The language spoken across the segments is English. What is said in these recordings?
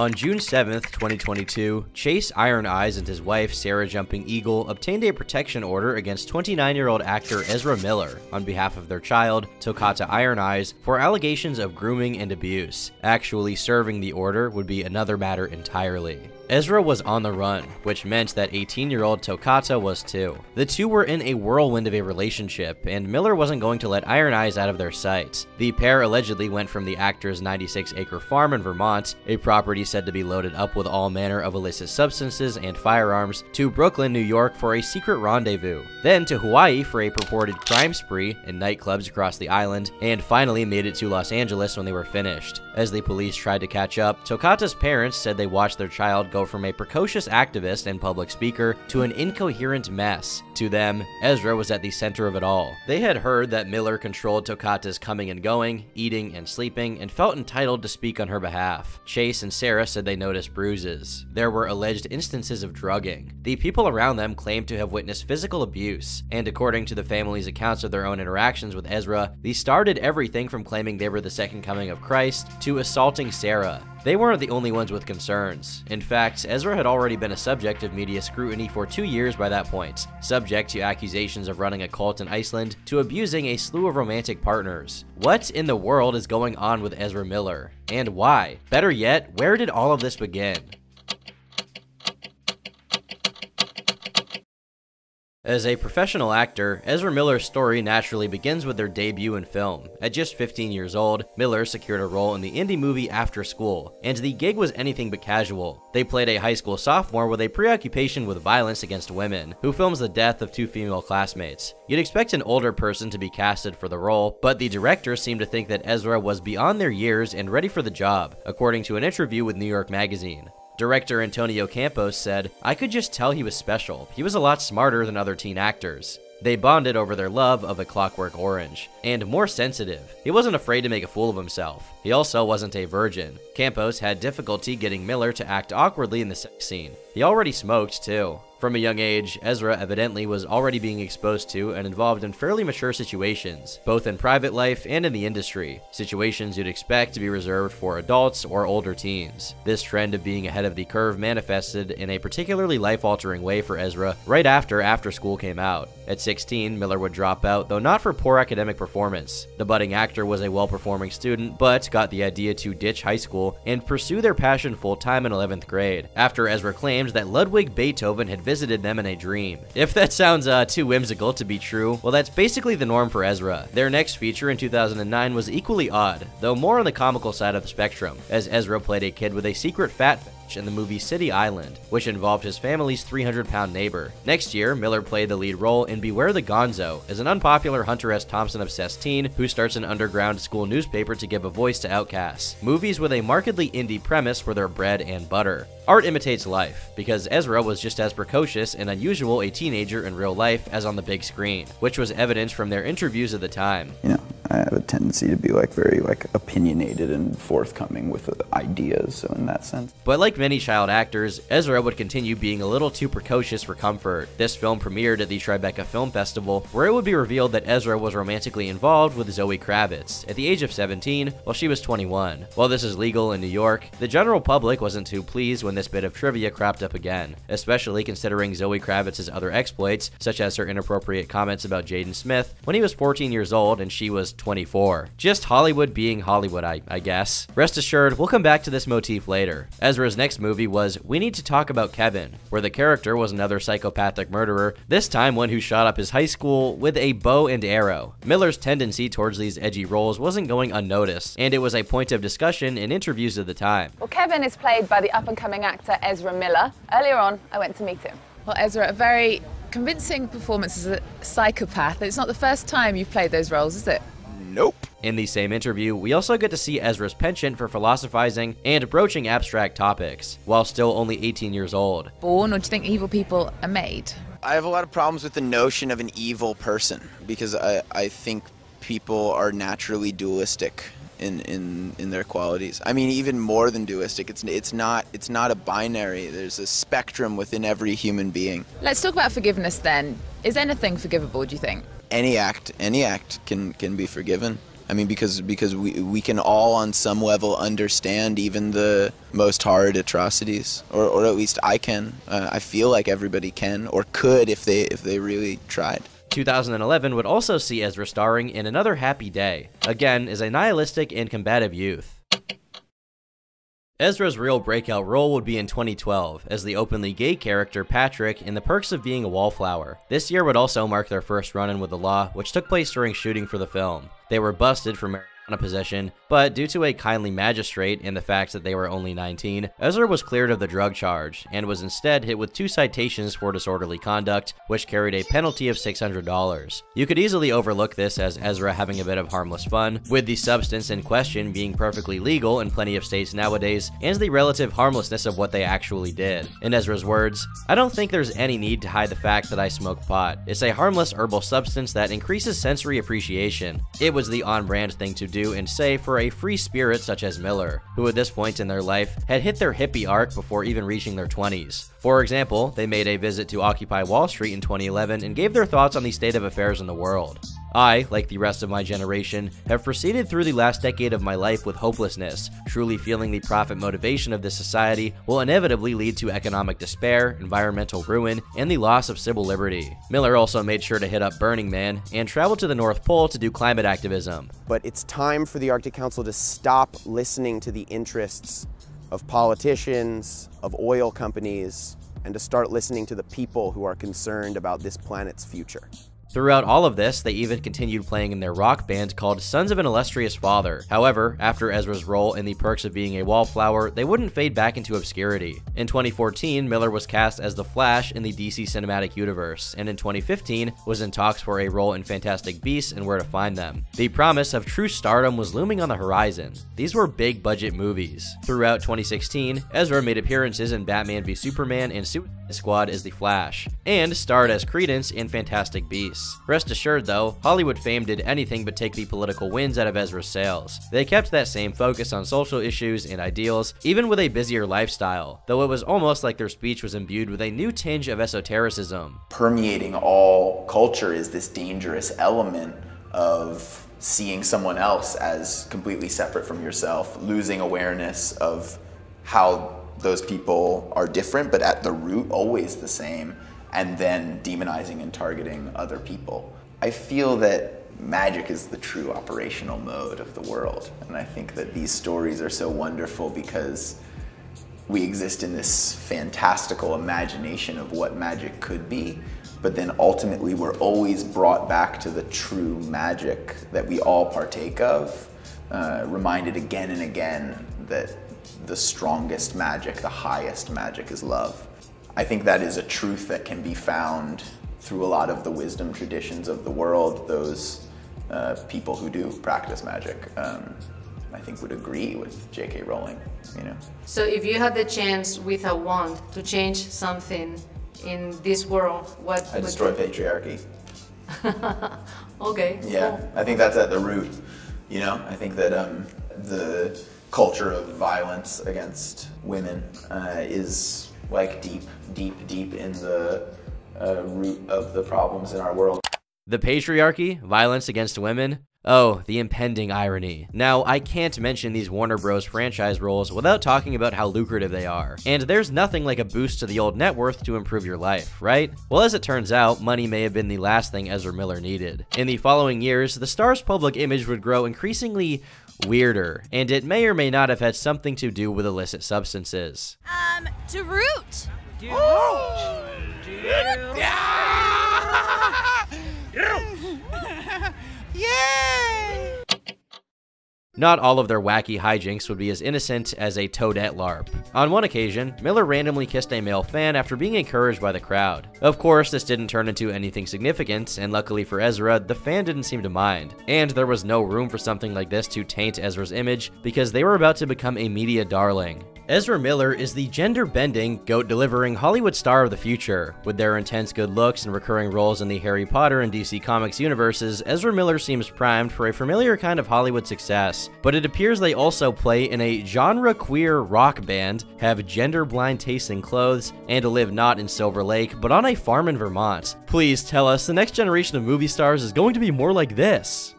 On June 7th, 2022, Chase Iron Eyes and his wife, Sarah Jumping Eagle, obtained a protection order against 29-year-old actor Ezra Miller on behalf of their child, Tokata Iron Eyes, for allegations of grooming and abuse. Actually serving the order would be another matter entirely. Ezra was on the run, which meant that 18-year-old Tokata was too. The two were in a whirlwind of a relationship, and Miller wasn't going to let Iron Eyes out of their sights. The pair allegedly went from the actor's 96-acre farm in Vermont, a property said to be loaded up with all manner of illicit substances and firearms, to Brooklyn, New York for a secret rendezvous, then to Hawaii for a purported crime spree in nightclubs across the island, and finally made it to Los Angeles when they were finished. As the police tried to catch up, Tokata's parents said they watched their child go from a precocious activist and public speaker to an incoherent mess. To them, Ezra was at the center of it all. They had heard that Miller controlled Tokata's coming and going, eating and sleeping, and felt entitled to speak on her behalf. Chase and Sarah said they noticed bruises. There were alleged instances of drugging. The people around them claimed to have witnessed physical abuse, and according to the family's accounts of their own interactions with Ezra, these started everything from claiming they were the second coming of Christ to assaulting Sarah. They weren't the only ones with concerns. In fact, Ezra had already been a subject of media scrutiny for 2 years by that point, subject to accusations of running a cult in Iceland to abusing a slew of romantic partners. What in the world is going on with Ezra Miller? And why? Better yet, where did all of this begin? As a professional actor, Ezra Miller's story naturally begins with their debut in film. At just 15 years old, Miller secured a role in the indie movie After School, and the gig was anything but casual. They played a high school sophomore with a preoccupation with violence against women, who films the death of 2 female classmates. You'd expect an older person to be casted for the role, but the director seemed to think that Ezra was beyond their years and ready for the job, according to an interview with New York Magazine. Director Antonio Campos said, "I could just tell he was special. He was a lot smarter than other teen actors." They bonded over their love of A Clockwork Orange, and more sensitive. He wasn't afraid to make a fool of himself. He also wasn't a virgin. Campos had difficulty getting Miller to act awkwardly in the sex scene. He already smoked, too. From a young age, Ezra evidently was already being exposed to and involved in fairly mature situations, both in private life and in the industry, situations you'd expect to be reserved for adults or older teens. This trend of being ahead of the curve manifested in a particularly life-altering way for Ezra right after School came out. At 16, Miller would drop out, though not for poor academic performance. The budding actor was a well-performing student, but got the idea to ditch high school and pursue their passion full-time in 11th grade, after Ezra claimed that Ludwig Beethoven had visited them in a dream. If that sounds too whimsical to be true, well, that's basically the norm for Ezra. Their next feature in 2009 was equally odd, though more on the comical side of the spectrum, as Ezra played a kid with a secret fat in the movie City Island, which involved his family's 300-pound neighbor. Next year, Miller played the lead role in Beware the Gonzo, as an unpopular Hunter S. Thompson-obsessed teen who starts an underground school newspaper to give a voice to outcasts. Movies with a markedly indie premise were their bread and butter. Art imitates life, because Ezra was just as precocious and unusual a teenager in real life as on the big screen, which was evident from their interviews at the time. You know, I have a tendency to be very opinionated and forthcoming with ideas, so in that sense. But like many child actors, Ezra would continue being a little too precocious for comfort. This film premiered at the Tribeca Film Festival, where it would be revealed that Ezra was romantically involved with Zoe Kravitz at the age of 17 while she was 21. While this is legal in New York, the general public wasn't too pleased when this bit of trivia cropped up again, especially considering Zoe Kravitz's other exploits, such as her inappropriate comments about Jaden Smith when he was 14 years old and she was 24. Just Hollywood being Hollywood, I guess. Rest assured, we'll come back to this motif later. Ezra's next movie was We Need to Talk About Kevin, where the character was another psychopathic murderer, this time one who shot up his high school with a bow and arrow. Miller's tendency towards these edgy roles wasn't going unnoticed, and it was a point of discussion in interviews at the time. Well, Kevin is played by the up-and-coming actor Ezra Miller. Earlier on, I went to meet him. Well, Ezra, a very convincing performance as a psychopath. It's not the first time you've played those roles, is it? Nope. In the same interview, we also get to see Ezra's penchant for philosophizing and broaching abstract topics, while still only 18 years old. Born, or do you think evil people are made? I have a lot of problems with the notion of an evil person, because I think people are naturally dualistic in their qualities. I mean, even more than dualistic. It's not a binary. There's a spectrum within every human being. Let's talk about forgiveness then. Is anything forgivable, do you think? Any act can be forgiven. I mean, because we can all on some level understand even the most horrid atrocities, or at least I can. I feel like everybody can or could if they really tried. 2011 would also see Ezra starring in Another Happy Day, again as a nihilistic and combative youth. Ezra's real breakout role would be in 2012, as the openly gay character Patrick in The Perks of Being a Wallflower. This year would also mark their first run-in with the law, which took place during shooting for the film. They were busted for marijuana possession, but due to a kindly magistrate and the fact that they were only 19, Ezra was cleared of the drug charge, and was instead hit with 2 citations for disorderly conduct, which carried a penalty of $600. You could easily overlook this as Ezra having a bit of harmless fun, with the substance in question being perfectly legal in plenty of states nowadays, and the relative harmlessness of what they actually did. In Ezra's words, "I don't think there's any need to hide the fact that I smoke pot. It's a harmless herbal substance that increases sensory appreciation." It was the on-brand thing to do and say for a free spirit such as Miller, who at this point in their life had hit their hippie arc before even reaching their 20s. For example, they made a visit to Occupy Wall Street in 2011 and gave their thoughts on the state of affairs in the world. I, like the rest of my generation, have proceeded through the last decade of my life with hopelessness, truly feeling the profit motivation of this society will inevitably lead to economic despair, environmental ruin, and the loss of civil liberty. Miller also made sure to hit up Burning Man and travel to the North Pole to do climate activism. But it's time for the Arctic Council to stop listening to the interests of politicians, of oil companies, and to start listening to the people who are concerned about this planet's future. Throughout all of this, they even continued playing in their rock band called Sons of an Illustrious Father. However, after Ezra's role in The Perks of Being a Wallflower, they wouldn't fade back into obscurity. In 2014, Miller was cast as the Flash in the DC Cinematic Universe, and in 2015 was in talks for a role in Fantastic Beasts and Where to Find Them. The promise of true stardom was looming on the horizon. These were big budget movies. Throughout 2016, Ezra made appearances in Batman v Superman and Suicide Squad as the Flash, and starred as Credence in Fantastic Beasts. Rest assured though, Hollywood fame did anything but take the political wins out of Ezra's sails. They kept that same focus on social issues and ideals, even with a busier lifestyle, though it was almost like their speech was imbued with a new tinge of esotericism. Permeating all culture is this dangerous element of seeing someone else as completely separate from yourself, losing awareness of how those people are different, but at the root always the same, and then demonizing and targeting other people. I feel that magic is the true operational mode of the world, and I think that these stories are so wonderful because we exist in this fantastical imagination of what magic could be, but then ultimately we're always brought back to the true magic that we all partake of, reminded again and again that the strongest magic, the highest magic is love. I think that is a truth that can be found through a lot of the wisdom traditions of the world. Those people who do practice magic, I think would agree with J.K. Rowling, you know. So if you had the chance with a wand to change something in this world, what I destroy patriarchy. Okay. Yeah, cool. I think that's at the root, you know. I think that the culture of violence against women is like deep in the root of the problems in our world. The patriarchy, violence against women, oh, the impending irony. Now, I can't mention these Warner Bros. Franchise roles without talking about how lucrative they are. And there's nothing like a boost to the old net worth to improve your life, right? Well, as it turns out, money may have been the last thing Ezra Miller needed. In the following years, the star's public image would grow increasingly weirder, and it may or may not have had something to do with illicit substances. Root. Yay! Not all of their wacky hijinks would be as innocent as a toadette LARP. On one occasion, Miller randomly kissed a male fan after being encouraged by the crowd. Of course, this didn't turn into anything significant, and luckily for Ezra, the fan didn't seem to mind. And there was no room for something like this to taint Ezra's image, because they were about to become a media darling. Ezra Miller is the gender-bending, goat-delivering Hollywood star of the future. With their intense good looks and recurring roles in the Harry Potter and DC Comics universes, Ezra Miller seems primed for a familiar kind of Hollywood success. But it appears they also play in a genre-queer rock band, have gender-blind taste in clothes, and live not in Silver Lake, but on a farm in Vermont. Please tell us the next generation of movie stars is going to be more like this.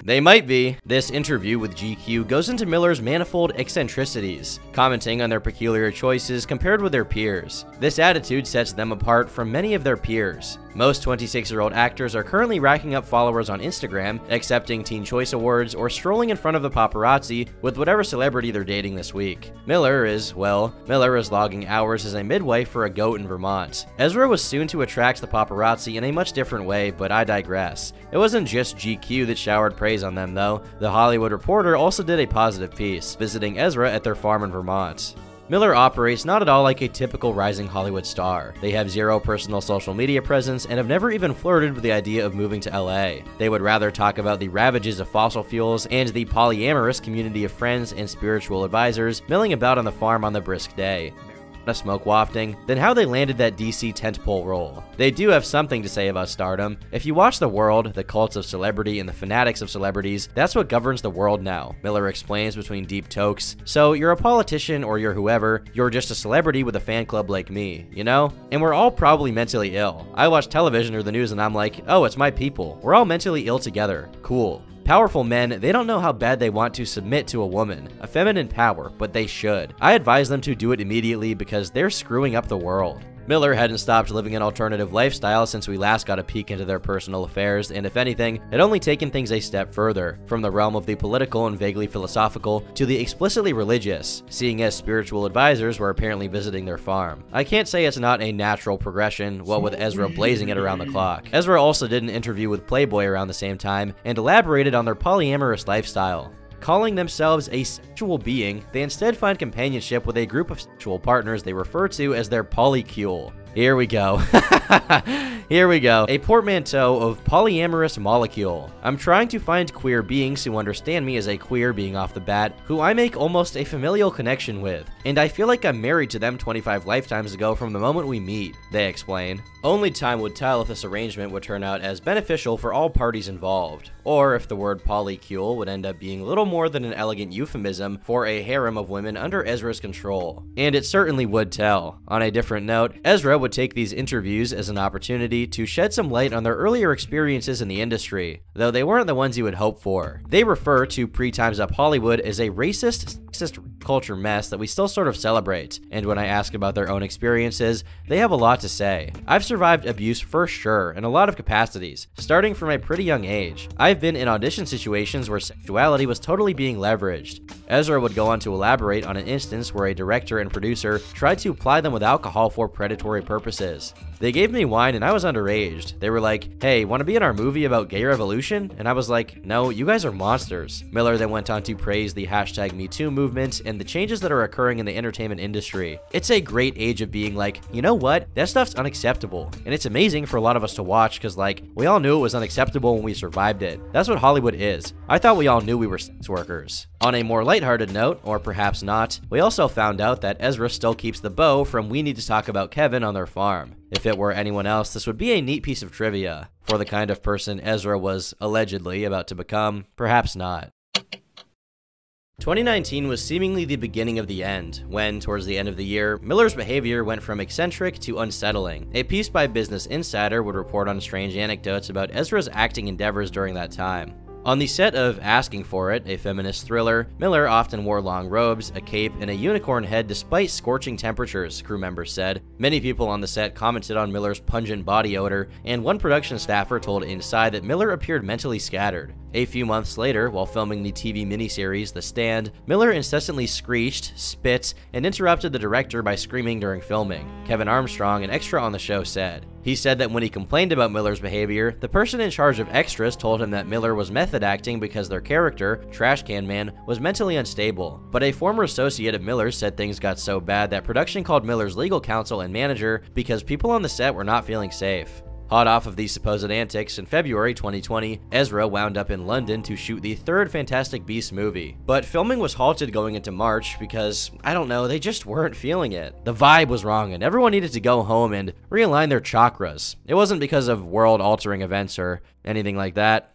They might be. This interview with GQ goes into Miller's manifold eccentricities, commenting on their peculiar choices compared with their peers. This attitude sets them apart from many of their peers. Most 26-year-old actors are currently racking up followers on Instagram, accepting Teen Choice Awards, or strolling in front of the paparazzi with whatever celebrity they're dating this week. Miller is logging hours as a midwife for a goat in Vermont. Ezra was soon to attract the paparazzi in a much different way, but I digress. It wasn't just GQ that showered praise on them, though. The Hollywood Reporter also did a positive piece, visiting Ezra at their farm in Vermont. Miller operates not at all like a typical rising Hollywood star. They have zero personal social media presence and have never even flirted with the idea of moving to LA. They would rather talk about the ravages of fossil fuels and the polyamorous community of friends and spiritual advisors milling about on the farm on the brisk day. Smoke wafting, than how they landed that DC tentpole role. They do have something to say about stardom. If you watch The World, the cults of celebrity and the fanatics of celebrities, that's what governs the world now, Miller explains between deep tokes. So you're a politician or you're whoever, you're just a celebrity with a fan club like me, you know? And we're all probably mentally ill. I watch television or the news and I'm like, oh, it's my people. We're all mentally ill together. Cool. Powerful men, they don't know how bad they want to submit to a woman, a feminine power, but they should. I advise them to do it immediately because they're screwing up the world. Miller hadn't stopped living an alternative lifestyle since we last got a peek into their personal affairs, and if anything, had only taken things a step further, from the realm of the political and vaguely philosophical to the explicitly religious, seeing as spiritual advisors were apparently visiting their farm. I can't say it's not a natural progression, what with Ezra blazing it around the clock. Ezra also did an interview with Playboy around the same time, and elaborated on their polyamorous lifestyle. Calling themselves a sexual being, they instead find companionship with a group of sexual partners they refer to as their polycule. Here we go. Here we go. A portmanteau of polyamorous molecule. I'm trying to find queer beings who understand me as a queer being off the bat, who I make almost a familial connection with. And I feel like I'm married to them 25 lifetimes ago from the moment we meet, they explain. Only time would tell if this arrangement would turn out as beneficial for all parties involved, or if the word polycule would end up being little more than an elegant euphemism for a harem of women under Ezra's control. And it certainly would tell. On a different note, Ezra would take these interviews as an opportunity to shed some light on their earlier experiences in the industry, though they weren't the ones you would hope for. They refer to pre-Time's Up Hollywood as a racist, sexist culture mess that we still sort of celebrate, and when I ask about their own experiences, they have a lot to say. I've survived abuse for sure in a lot of capacities, starting from a pretty young age. I've been in audition situations where sexuality was totally being leveraged. Ezra would go on to elaborate on an instance where a director and producer tried to ply them with alcohol for predatory purposes. They gave me wine and I was underage. They were like, hey, want to be in our movie about gay revolution? And I was like, no, you guys are monsters. Miller then went on to praise the #MeToo movement and the changes that are occurring in the entertainment industry. It's a great age of being like, you know what? That stuff's unacceptable. And it's amazing for a lot of us to watch because like, we all knew it was unacceptable when we survived it. That's what Hollywood is. I thought we all knew we were sex workers. On a more lighthearted note, or perhaps not, we also found out that Ezra still keeps the bow from We Need to Talk About Kevin on their farm. If it were anyone else, this would be a neat piece of trivia. For the kind of person Ezra was allegedly about to become, perhaps not. 2019 was seemingly the beginning of the end, when, towards the end of the year, Miller's behavior went from eccentric to unsettling. A piece by Business Insider would report on strange anecdotes about Ezra's acting endeavors during that time. On the set of Asking for It, a feminist thriller, Miller often wore long robes, a cape, and a unicorn head despite scorching temperatures, crew members said. Many people on the set commented on Miller's pungent body odor, and one production staffer told Inside that Miller appeared mentally scattered. A few months later, while filming the TV miniseries The Stand, Miller incessantly screeched, spit, and interrupted the director by screaming during filming, Kevin Armstrong, an extra on the show, said. He said that when he complained about Miller's behavior, the person in charge of extras told him that Miller was method acting because their character, Trash Can Man, was mentally unstable. But a former associate of Miller's said things got so bad that production called Miller's legal counsel and manager because people on the set were not feeling safe. Hot off of these supposed antics, in February 2020, Ezra wound up in London to shoot the third Fantastic Beasts movie. But filming was halted going into March because, I don't know, they just weren't feeling it. The vibe was wrong and everyone needed to go home and realign their chakras. It wasn't because of world-altering events or anything like that.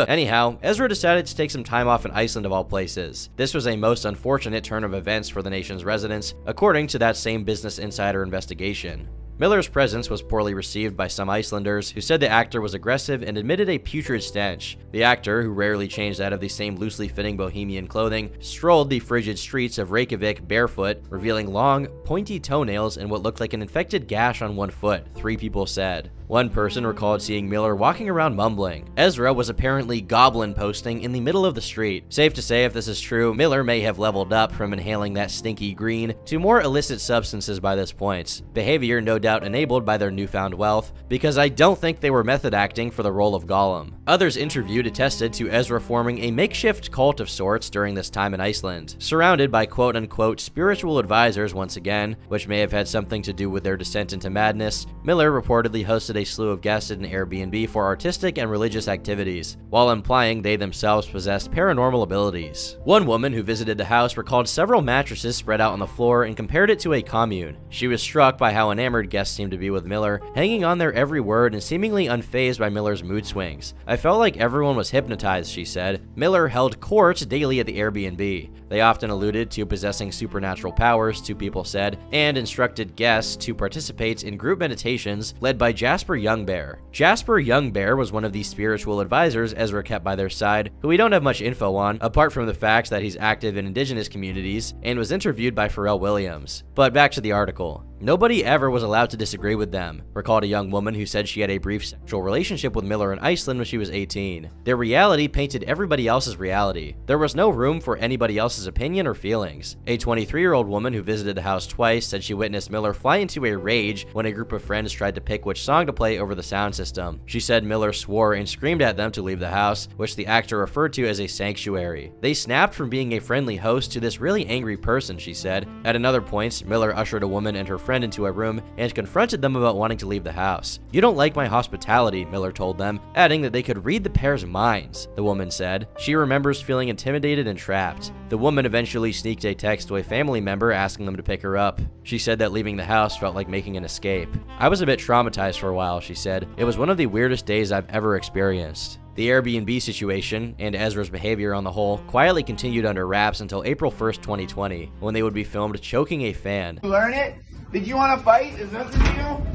Anyhow, Ezra decided to take some time off in Iceland of all places. This was a most unfortunate turn of events for the nation's residents, according to that same Business Insider investigation. Miller's presence was poorly received by some Icelanders, who said the actor was aggressive and admitted a putrid stench. The actor, who rarely changed out of the same loosely fitting bohemian clothing, strolled the frigid streets of Reykjavik barefoot, revealing long, pointy toenails and what looked like an infected gash on one foot, 3 people said. One person recalled seeing Miller walking around mumbling. Ezra was apparently goblin posting in the middle of the street. Safe to say, if this is true, Miller may have leveled up from inhaling that stinky green to more illicit substances by this point. Behavior no doubt enabled by their newfound wealth, because I don't think they were method acting for the role of Gollum. Others interviewed attested to Ezra forming a makeshift cult of sorts during this time in Iceland, surrounded by quote-unquote spiritual advisors once again, which may have had something to do with their descent into madness. Miller reportedly hosted a slew of guests at an Airbnb for artistic and religious activities, while implying they themselves possessed paranormal abilities. One woman who visited the house recalled several mattresses spread out on the floor and compared it to a commune. She was struck by how enamored guests seemed to be with Miller, hanging on their every word and seemingly unfazed by Miller's mood swings. I felt like everyone was hypnotized, she said. Miller held court daily at the Airbnb. They often alluded to possessing supernatural powers, 2 people said, and instructed guests to participate in group meditations led by Jasper Youngbear. Jasper Youngbear was one of the spiritual advisors Ezra kept by their side, who we don't have much info on, apart from the fact that he's active in indigenous communities and was interviewed by Pharrell Williams. But back to the article. Nobody ever was allowed to disagree with them, recalled a young woman who said she had a brief sexual relationship with Miller in Iceland when she was 18. Their reality painted everybody else's reality. There was no room for anybody else's opinion or feelings. A 23-year-old woman who visited the house twice said she witnessed Miller fly into a rage when a group of friends tried to pick which song to play over the sound system. She said Miller swore and screamed at them to leave the house, which the actor referred to as a sanctuary. They snapped from being a friendly host to this really angry person, she said. At another point, Miller ushered a woman and her friend into a room and confronted them about wanting to leave the house. "You don't like my hospitality," Miller told them, adding that they could read the pair's minds, the woman said. She remembers feeling intimidated and trapped. The woman eventually sneaked a text to a family member asking them to pick her up. She said that leaving the house felt like making an escape. "I was a bit traumatized for a while," she said. "It was one of the weirdest days I've ever experienced." The Airbnb situation, and Ezra's behavior on the whole, quietly continued under wraps until April 1st, 2020, when they would be filmed choking a fan. Learn it? Did you want to fight? Is that the deal?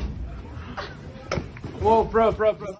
Whoa, bro.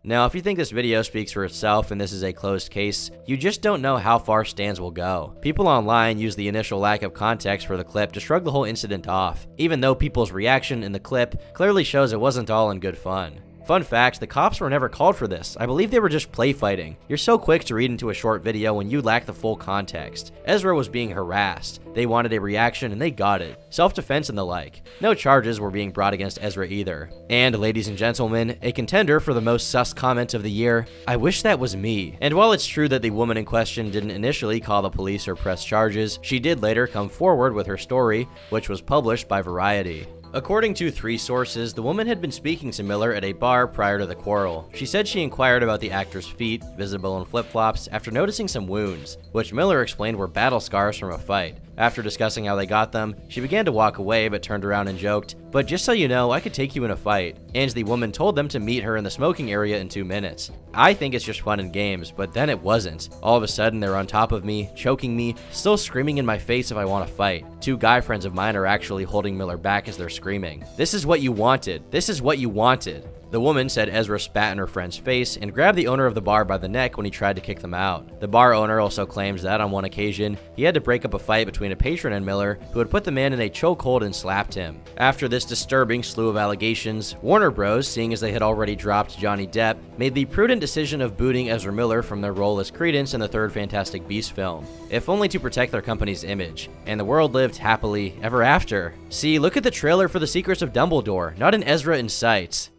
Now, if you think this video speaks for itself and this is a closed case, you just don't know how far stands will go. People online use the initial lack of context for the clip to shrug the whole incident off, even though people's reaction in the clip clearly shows it wasn't all in good fun. Fun fact, the cops were never called for this. I believe they were just play fighting. You're so quick to read into a short video when you lack the full context. Ezra was being harassed. They wanted a reaction and they got it. Self-defense and the like. No charges were being brought against Ezra either. And ladies and gentlemen, a contender for the most sus comment of the year, I wish that was me. And while it's true that the woman in question didn't initially call the police or press charges, she did later come forward with her story, which was published by Variety. According to 3 sources, the woman had been speaking to Miller at a bar prior to the quarrel. She said she inquired about the actor's feet, visible in flip-flops, after noticing some wounds, which Miller explained were battle scars from a fight. After discussing how they got them, she began to walk away but turned around and joked, "But just so you know, I could take you in a fight." And the woman told them to meet her in the smoking area in 2 minutes. I think it's just fun and games, but then it wasn't. All of a sudden, they're on top of me, choking me, still screaming in my face if I want to fight. 2 guy friends of mine are actually holding Miller back as they're screaming. "This is what you wanted. This is what you wanted." The woman said Ezra spat in her friend's face and grabbed the owner of the bar by the neck when he tried to kick them out. The bar owner also claims that on one occasion, he had to break up a fight between a patron and Miller, who had put the man in a chokehold and slapped him. After this disturbing slew of allegations, Warner Bros., seeing as they had already dropped Johnny Depp, made the prudent decision of booting Ezra Miller from their role as Credence in the third Fantastic Beasts film, if only to protect their company's image. And the world lived happily ever after. See, look at the trailer for The Secrets of Dumbledore, not an Ezra in sight.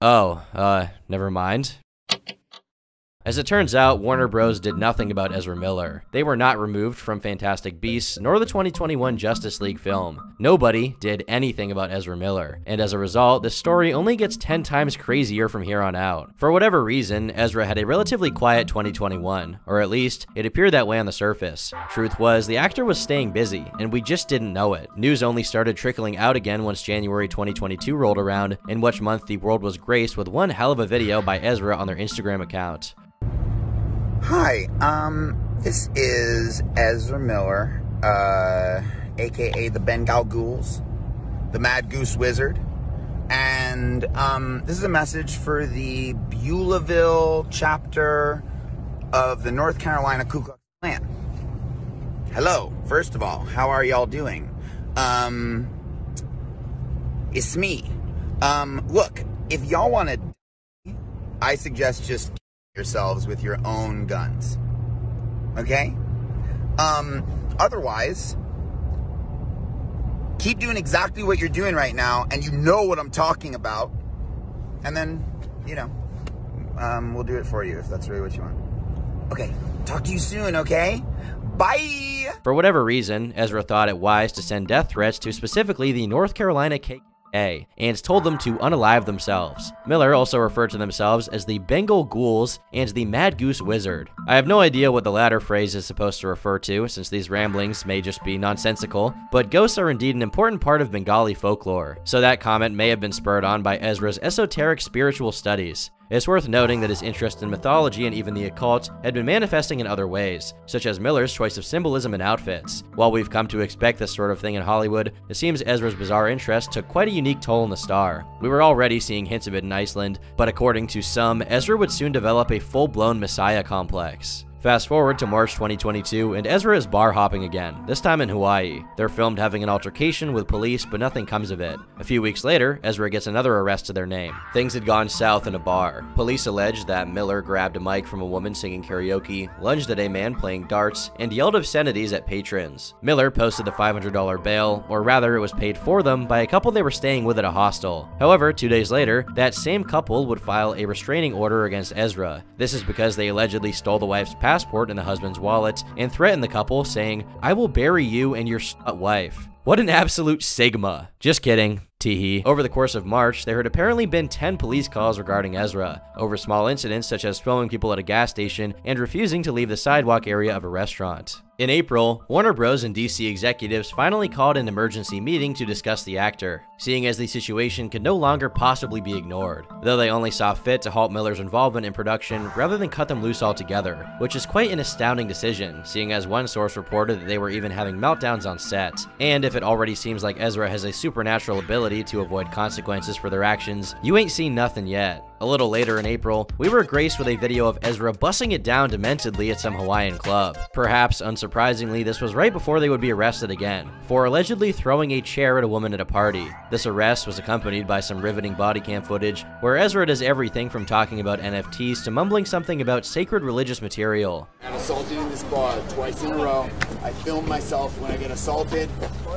Oh, never mind. As it turns out, Warner Bros. Did nothing about Ezra Miller. They were not removed from Fantastic Beasts nor the 2021 Justice League film. Nobody did anything about Ezra Miller, and as a result, the story only gets 10 times crazier from here on out. For whatever reason, Ezra had a relatively quiet 2021, or at least, it appeared that way on the surface. Truth was, the actor was staying busy, and we just didn't know it. News only started trickling out again once January 2022 rolled around, in which month the world was graced with one hell of a video by Ezra on their Instagram account. Hi, this is Ezra Miller, aka the Bengal Ghouls, the Mad Goose Wizard, and this is a message for the Beulahville chapter of the North Carolina Ku Klux Klan. Hello, first of all, how are y'all doing? It's me. Look, if y'all want to, I suggest just yourselves with your own guns. Okay? Otherwise, keep doing exactly what you're doing right now, and you know what I'm talking about. And then, you know, we'll do it for you if that's really what you want. Okay, talk to you soon, okay? Bye! For whatever reason, Ezra thought it wise to send death threats to specifically the North Carolina KKK and told them to unalive themselves. Miller also referred to themselves as the Bengal Ghouls and the Mad Goose Wizard. I have no idea what the latter phrase is supposed to refer to, since these ramblings may just be nonsensical, but ghosts are indeed an important part of Bengali folklore, so that comment may have been spurred on by Ezra's esoteric spiritual studies. It's worth noting that his interest in mythology and even the occult had been manifesting in other ways, such as Miller's choice of symbolism and outfits. While we've come to expect this sort of thing in Hollywood, it seems Ezra's bizarre interest took quite a unique toll on the star. We were already seeing hints of it in Iceland, but according to some, Ezra would soon develop a full-blown messiah complex. Fast forward to March 2022, and Ezra is bar hopping again, this time in Hawaii. They're filmed having an altercation with police, but nothing comes of it. A few weeks later, Ezra gets another arrest to their name. Things had gone south in a bar. Police alleged that Miller grabbed a mic from a woman singing karaoke, lunged at a man playing darts, and yelled obscenities at patrons. Miller posted the $500 bail, or rather it was paid for them, by a couple they were staying with at a hostel. However, 2 days later, that same couple would file a restraining order against Ezra. This is because they allegedly stole the wife's passport and the husband's wallet and threatened the couple, saying, "I will bury you and your slut wife." What an absolute sigma. Just kidding. Teehee. Over the course of March, there had apparently been 10 police calls regarding Ezra, over small incidents such as filming people at a gas station and refusing to leave the sidewalk area of a restaurant. In April, Warner Bros. And DC executives finally called an emergency meeting to discuss the actor, seeing as the situation could no longer possibly be ignored, though they only saw fit to halt Miller's involvement in production rather than cut them loose altogether, which is quite an astounding decision, seeing as one source reported that they were even having meltdowns on set. And if it already seems like Ezra has a supernatural ability to avoid consequences for their actions, you ain't seen nothing yet. A little later in April, we were graced with a video of Ezra bussing it down dementedly at some Hawaiian club. Perhaps, unsurprisingly, this was right before they would be arrested again, for allegedly throwing a chair at a woman at a party. This arrest was accompanied by some riveting body cam footage, where Ezra does everything from talking about NFTs to mumbling something about sacred religious material. I'm assaulted in this bar twice in a row. I film myself when I get assaulted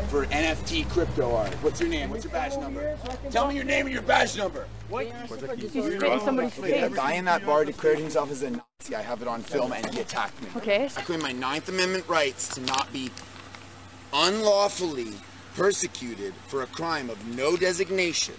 for NFT crypto art. What's your name? What's your badge number? Tell me your name and your badge number. What? Okay, a guy in that bar declared himself as a Nazi. I have it on film, and he attacked me. Okay. I claim my 9th Amendment rights to not be unlawfully persecuted for a crime of no designation,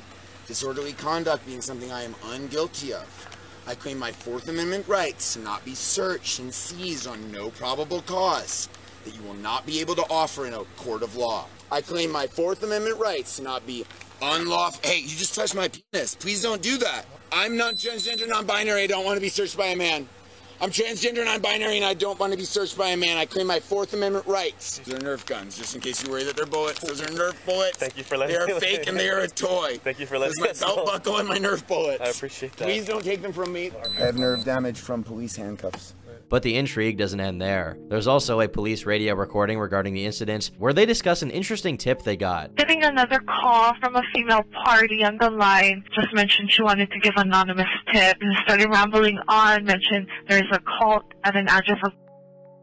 disorderly conduct being something I am unguilty of. I claim my 4th Amendment rights to not be searched and seized on no probable cause that you will not be able to offer in a court of law. I claim my 4th Amendment rights to not be unlawful. Hey, you just touched my penis. Please don't do that. I'm not transgender, non-binary. I don't want to be searched by a man. I'm transgender, non-binary, and I don't want to be searched by a man. I claim my 4th Amendment rights. Those are Nerf guns, just in case you worry that they're bullets. Those are Nerf bullets. Thank you for letting me. They are fake and they are a toy. Thank you for letting me. This is my belt buckle and my Nerf bullets. I appreciate that. Please don't take them from me. I have nerve damage from police handcuffs. But the intrigue doesn't end there. There's also a police radio recording regarding the incident where they discuss an interesting tip they got. Getting another call from a female party on the line, just mentioned she wanted to give anonymous tip and started rambling on, mentioned there's a cult at an address of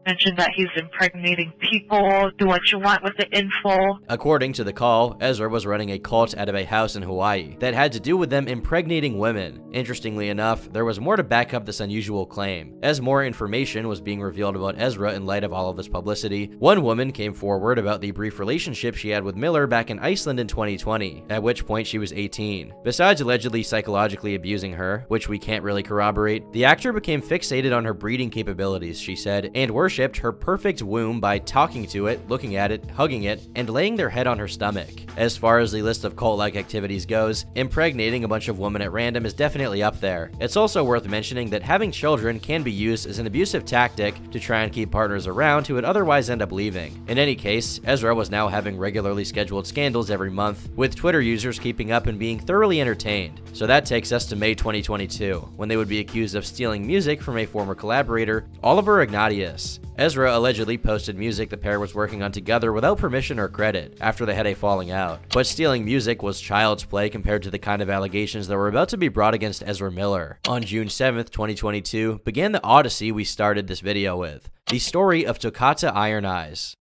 mentioned that he's impregnating people, do what you want with the info. According to the call, Ezra was running a cult out of a house in Hawaii that had to do with them impregnating women. Interestingly enough, there was more to back up this unusual claim. As more information was being revealed about Ezra in light of all of this publicity, one woman came forward about the brief relationship she had with Miller back in Iceland in 2020, at which point she was 18. Besides allegedly psychologically abusing her, which we can't really corroborate, the actor became fixated on her breeding capabilities, she said, and worshipped her perfect womb by talking to it, looking at it, hugging it, and laying their head on her stomach. As far as the list of cult-like activities goes, impregnating a bunch of women at random is definitely up there. It's also worth mentioning that having children can be used as an abusive tactic to try and keep partners around who would otherwise end up leaving. In any case, Ezra was now having regularly scheduled scandals every month, with Twitter users keeping up and being thoroughly entertained. So that takes us to May 2022, when they would be accused of stealing music from a former collaborator, Oliver Ignatius. Ezra allegedly posted music the pair was working on together without permission or credit, after they had a falling out. But stealing music was child's play compared to the kind of allegations that were about to be brought against Ezra Miller. On June 7th, 2022, began the odyssey we started this video with, the story of Toccata Iron Eyes.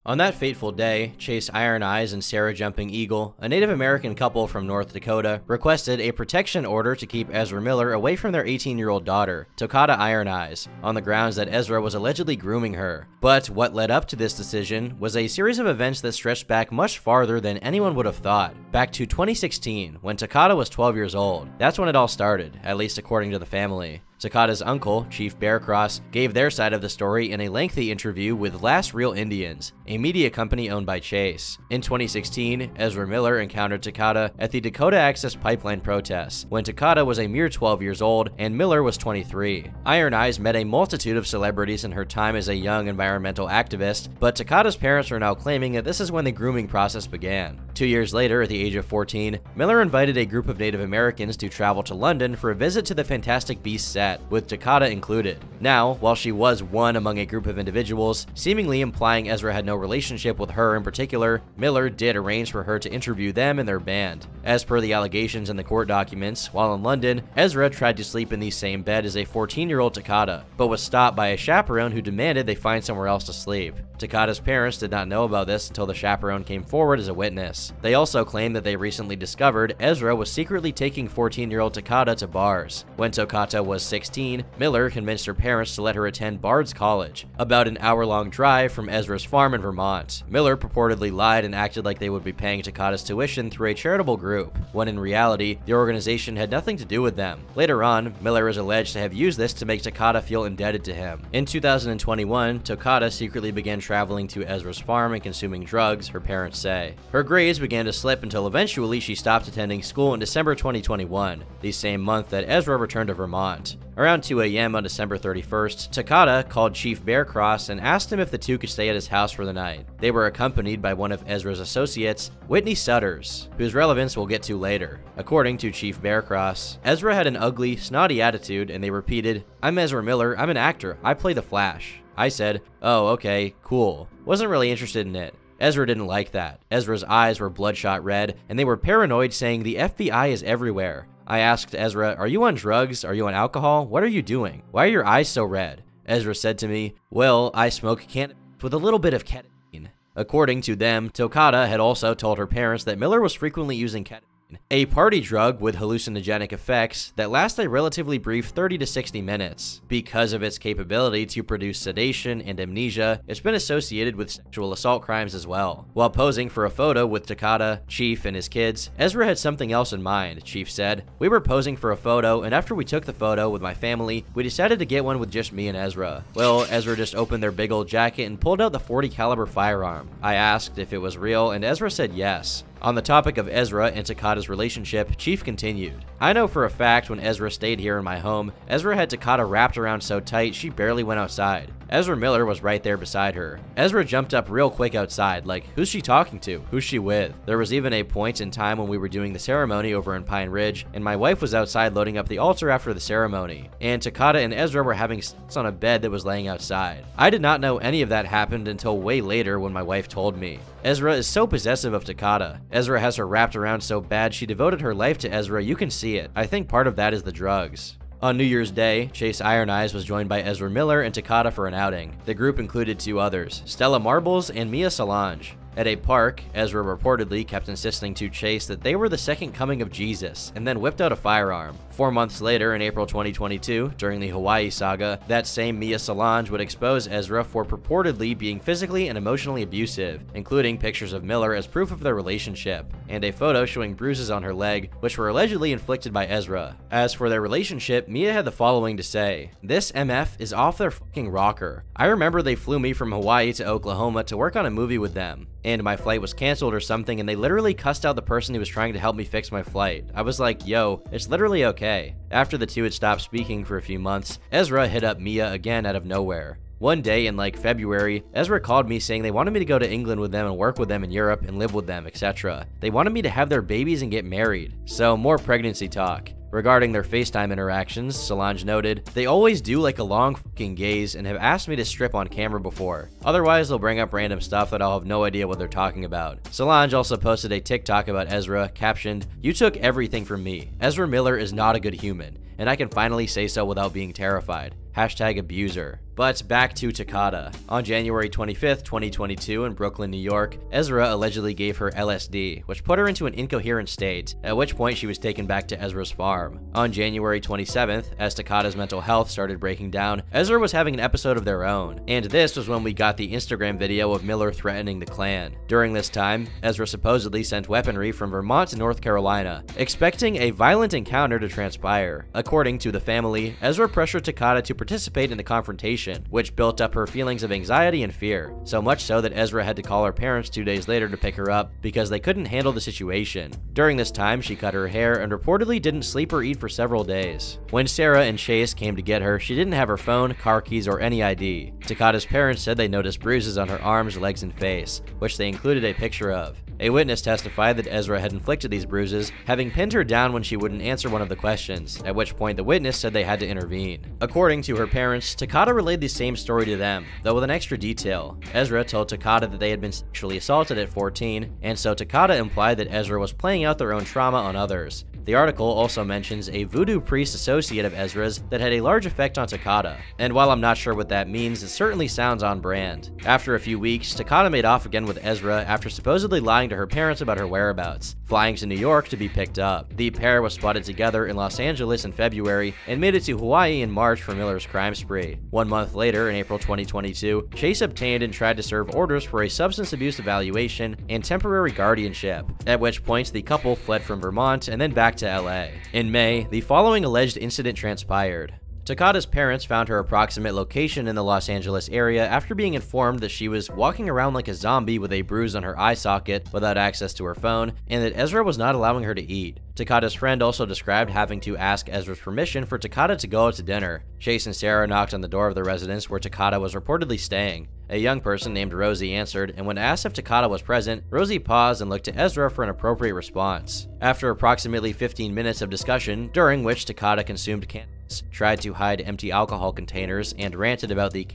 On that fateful day, Chase Iron Eyes and Sarah Jumping Eagle, a Native American couple from North Dakota, requested a protection order to keep Ezra Miller away from their 18-year-old daughter, Toccata Iron Eyes, on the grounds that Ezra was allegedly grooming her. But what led up to this decision was a series of events that stretched back much farther than anyone would have thought. Back to 2016, when Toccata was 12 years old. That's when it all started, at least according to the family. Toccata's uncle, Chief Bearcross, gave their side of the story in a lengthy interview with Last Real Indians, a media company owned by Chase. In 2016, Ezra Miller encountered Toccata at the Dakota Access Pipeline protests, when Toccata was a mere 12 years old and Miller was 23. Iron Eyes met a multitude of celebrities in her time as a young environmental activist, but Toccata's parents are now claiming that this is when the grooming process began. 2 years later, at the age of 14, Miller invited a group of Native Americans to travel to London for a visit to the Fantastic Beasts set, with Toccata included. Now, while she was one among a group of individuals, seemingly implying Ezra had no relationship with her in particular, Miller did arrange for her to interview them and their band. As per the allegations in the court documents, while in London, Ezra tried to sleep in the same bed as a 14-year-old Toccata, but was stopped by a chaperone who demanded they find somewhere else to sleep. Toccata's parents did not know about this until the chaperone came forward as a witness. They also claimed that they recently discovered Ezra was secretly taking 14-year-old Toccata to bars. When Toccata was 16, Miller convinced her parents to let her attend Bard's College, about an hour-long drive from Ezra's farm in Vermont. Miller purportedly lied and acted like they would be paying Toccata's tuition through a charitable group, when in reality, the organization had nothing to do with them. Later on, Miller is alleged to have used this to make Toccata feel indebted to him. In 2021, Toccata secretly began traveling to Ezra's farm and consuming drugs, her parents say. Her grades began to slip until eventually she stopped attending school in December 2021, the same month that Ezra returned to Vermont. Around 2 a.m. on December 31st, Toccata called Chief Bearcross and asked him if the two could stay at his house for the night. They were accompanied by one of Ezra's associates, Whitney Sutters, whose relevance we'll get to later. According to Chief Bearcross, Ezra had an ugly, snotty attitude and they repeated, "I'm Ezra Miller, I'm an actor, I play the Flash." I said, "Oh, okay, cool." Wasn't really interested in it. Ezra didn't like that. Ezra's eyes were bloodshot red, and they were paranoid, saying the FBI is everywhere. I asked Ezra, "Are you on drugs? Are you on alcohol? What are you doing? Why are your eyes so red?" Ezra said to me, "Well, I smoke cannabis with a little bit of ketamine." According to them, Toccata had also told her parents that Miller was frequently using ketamine, a party drug with hallucinogenic effects that last a relatively brief 30 to 60 minutes. Because of its capability to produce sedation and amnesia, it's been associated with sexual assault crimes as well. While posing for a photo with Toccata, Chief, and his kids, Ezra had something else in mind, Chief said. "We were posing for a photo, and after we took the photo with my family, we decided to get one with just me and Ezra. Well, Ezra just opened their big old jacket and pulled out the .40 caliber firearm. I asked if it was real, and Ezra said yes." On the topic of Ezra and Toccata's relationship, Chief continued, "I know for a fact when Ezra stayed here in my home, Ezra had Toccata wrapped around so tight she barely went outside. Ezra Miller was right there beside her. Ezra jumped up real quick outside, like, who's she talking to? Who's she with?" There was even a point in time when we were doing the ceremony over in Pine Ridge, and my wife was outside loading up the altar after the ceremony, and Toccata and Ezra were having sex on a bed that was laying outside. I did not know any of that happened until way later when my wife told me. Ezra is so possessive of Toccata. Ezra has her wrapped around so bad she devoted her life to Ezra, you can see it. I think part of that is the drugs. On New Year's Day, Chase Iron Eyes was joined by Ezra Miller and Takada for an outing. The group included 2 others, Stella Marbles and Mia Solange. At a park, Ezra reportedly kept insisting to Chase that they were the second coming of Jesus, and then whipped out a firearm. 4 months later, in April 2022, during the Hawaii saga, that same Mia Solange would expose Ezra for purportedly being physically and emotionally abusive, including pictures of Miller as proof of their relationship, and a photo showing bruises on her leg, which were allegedly inflicted by Ezra. As for their relationship, Mia had the following to say: "This MF is off their fucking rocker. I remember they flew me from Hawaii to Oklahoma to work on a movie with them, and my flight was canceled or something, and they literally cussed out the person who was trying to help me fix my flight. I was like, yo, it's literally okay." After the two had stopped speaking for a few months, Ezra hit up Mia again out of nowhere. One day in like February, Ezra called me saying they wanted me to go to England with them and work with them in Europe and live with them, etc. They wanted me to have their babies and get married. So more pregnancy talk. Regarding their FaceTime interactions, Solange noted, "They always do like a long fucking gaze and have asked me to strip on camera before. Otherwise, they'll bring up random stuff that I'll have no idea what they're talking about." Solange also posted a TikTok about Ezra, captioned, "You took everything from me. Ezra Miller is not a good human, and I can finally say so without being terrified. #abuser." But back to Takada. On January 25th, 2022 in Brooklyn, New York, Ezra allegedly gave her LSD, which put her into an incoherent state, at which point she was taken back to Ezra's farm. On January 27th, as Takada's mental health started breaking down, Ezra was having an episode of their own, and this was when we got the Instagram video of Miller threatening the clan. During this time, Ezra supposedly sent weaponry from Vermont to North Carolina, expecting a violent encounter to transpire. According to the family, Ezra pressured Takada to participate in the confrontation, which built up her feelings of anxiety and fear, so much so that Ezra had to call her parents 2 days later to pick her up because they couldn't handle the situation. During this time, she cut her hair and reportedly didn't sleep or eat for several days. When Sarah and Chase came to get her, she didn't have her phone, car keys, or any ID. Takada's parents said they noticed bruises on her arms, legs, and face, which they included a picture of. A witness testified that Ezra had inflicted these bruises, having pinned her down when she wouldn't answer one of the questions, at which point the witness said they had to intervene. According to her parents, Takada relayed the same story to them, though with an extra detail. Ezra told Takada that they had been sexually assaulted at 14, and so Takada implied that Ezra was playing out their own trauma on others. The article also mentions a voodoo priest associate of Ezra's that had a large effect on Takada, and while I'm not sure what that means, it certainly sounds on brand. After a few weeks, Takada made off again with Ezra after supposedly lying to her parents about her whereabouts, flying to New York to be picked up. The pair was spotted together in Los Angeles in February and made it to Hawaii in March for Miller's crime spree. 1 month later, in April 2022, Chase obtained and tried to serve orders for a substance abuse evaluation and temporary guardianship, at which point the couple fled from Vermont and then back to LA. In May, the following alleged incident transpired. Takada's parents found her approximate location in the Los Angeles area after being informed that she was walking around like a zombie with a bruise on her eye socket without access to her phone, and that Ezra was not allowing her to eat. Takada's friend also described having to ask Ezra's permission for Takada to go out to dinner. Chase and Sarah knocked on the door of the residence where Takada was reportedly staying. A young person named Rosie answered, and when asked if Takada was present, Rosie paused and looked to Ezra for an appropriate response. After approximately 15 minutes of discussion, during which Takada consumed cannabis, tried to hide empty alcohol containers, and ranted about the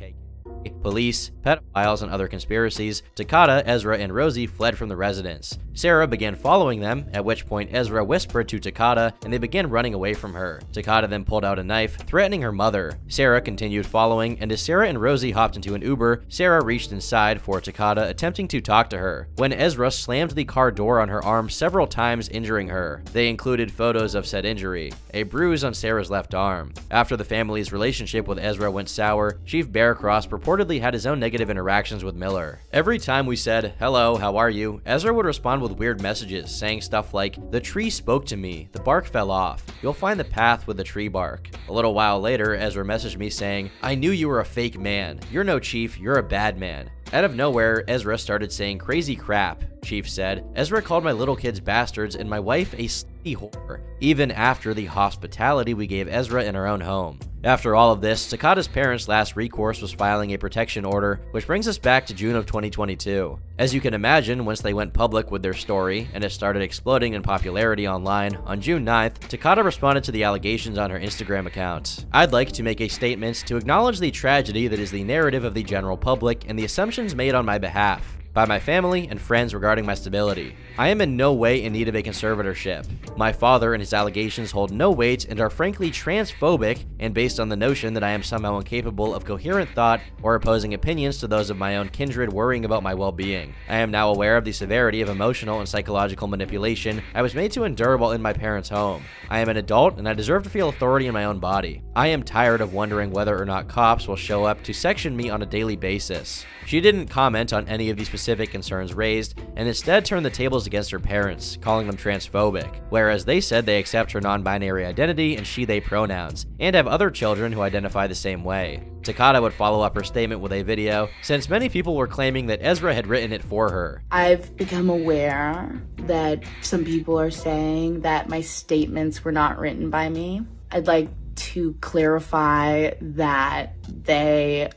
police, pedophiles, and other conspiracies, Takada, Ezra, and Rosie fled from the residence. Sarah began following them, at which point Ezra whispered to Takada, and they began running away from her. Takada then pulled out a knife, threatening her mother. Sarah continued following, and as Sarah and Rosie hopped into an Uber, Sarah reached inside for Takada, attempting to talk to her, when Ezra slammed the car door on her arm several times, injuring her. They included photos of said injury, a bruise on Sarah's left arm. After the family's relationship with Ezra went sour, Chief Bearcross purportedly had his own negative interactions with Miller. Every time we said, "Hello, how are you?" Ezra would respond with weird messages, saying stuff like, "The tree spoke to me, the bark fell off. You'll find the path with the tree bark." A little while later, Ezra messaged me saying, "I knew you were a fake man. You're no chief, you're a bad man." Out of nowhere, Ezra started saying crazy crap. Chief said, "Ezra called my little kids bastards and my wife a slutty whore," even after the hospitality we gave Ezra in our own home. After all of this, Takada's parents' last recourse was filing a protection order, which brings us back to June of 2022. As you can imagine, once they went public with their story, and it started exploding in popularity online, on June 9th, Takada responded to the allegations on her Instagram account. "I'd like to make a statement to acknowledge the tragedy that is the narrative of the general public and the assumptions made on my behalf. by my family and friends regarding my stability. I am in no way in need of a conservatorship. My father and his allegations hold no weight and are frankly transphobic and based on the notion that I am somehow incapable of coherent thought or opposing opinions to those of my own kindred worrying about my well-being. I am now aware of the severity of emotional and psychological manipulation I was made to endure while in my parents' home. I am an adult and I deserve to feel authority in my own body. I am tired of wondering whether or not cops will show up to section me on a daily basis. She didn't comment on any of the specific concerns raised and instead turned the tables against her parents, calling them transphobic, whereas they said they accept her non-binary identity and she/they pronouns, and have other children who identify the same way. Takata would follow up her statement with a video, since many people were claiming that Ezra had written it for her. I've become aware that some people are saying that my statements were not written by me. I'd like to clarify that they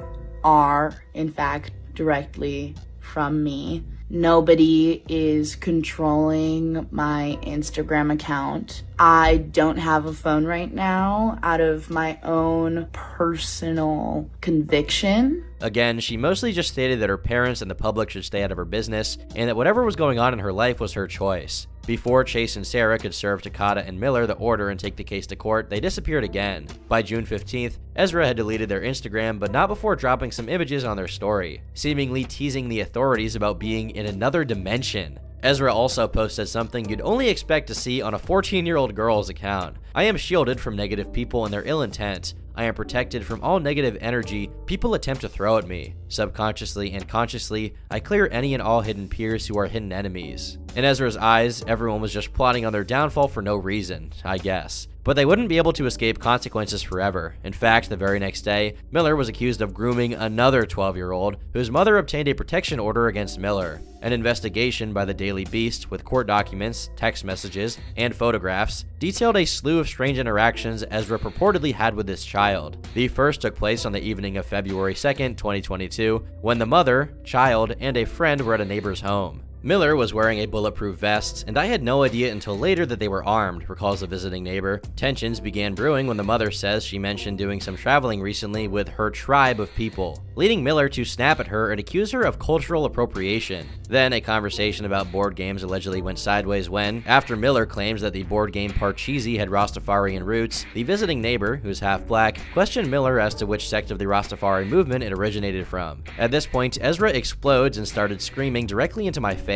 are, in fact, directly from me. Nobody is controlling my Instagram account. I don't have a phone right now out of my own personal conviction. Again, she mostly just stated that her parents and the public should stay out of her business, and that whatever was going on in her life was her choice. Before Chase and Sarah could serve Takata and Miller the order and take the case to court, they disappeared again. By June 15th, Ezra had deleted their Instagram, but not before dropping some images on their story, seemingly teasing the authorities about being in another dimension. Ezra also posted something you'd only expect to see on a 14-year-old girl's account. I am shielded from negative people and their ill intent. I am protected from all negative energy people attempt to throw at me. Subconsciously and consciously, I clear any and all hidden peers who are hidden enemies. In Ezra's eyes, everyone was just plotting on their downfall for no reason, I guess. But they wouldn't be able to escape consequences forever. In fact, the very next day, Miller was accused of grooming another 12-year-old whose mother obtained a protection order against Miller. An investigation by the Daily Beast with court documents, text messages, and photographs detailed a slew of strange interactions Ezra purportedly had with this child. The first took place on the evening of February 2nd, 2022, when the mother, child, and a friend were at a neighbor's home. Miller was wearing a bulletproof vest, and I had no idea until later that they were armed, recalls a visiting neighbor. Tensions began brewing when the mother says she mentioned doing some traveling recently with her tribe of people, leading Miller to snap at her and accuse her of cultural appropriation. Then a conversation about board games allegedly went sideways when, after Miller claims that the board game Parcheesi had Rastafarian roots, the visiting neighbor, who's half black, questioned Miller as to which sect of the Rastafari movement it originated from. At this point, Ezra explodes and started screaming directly into my face.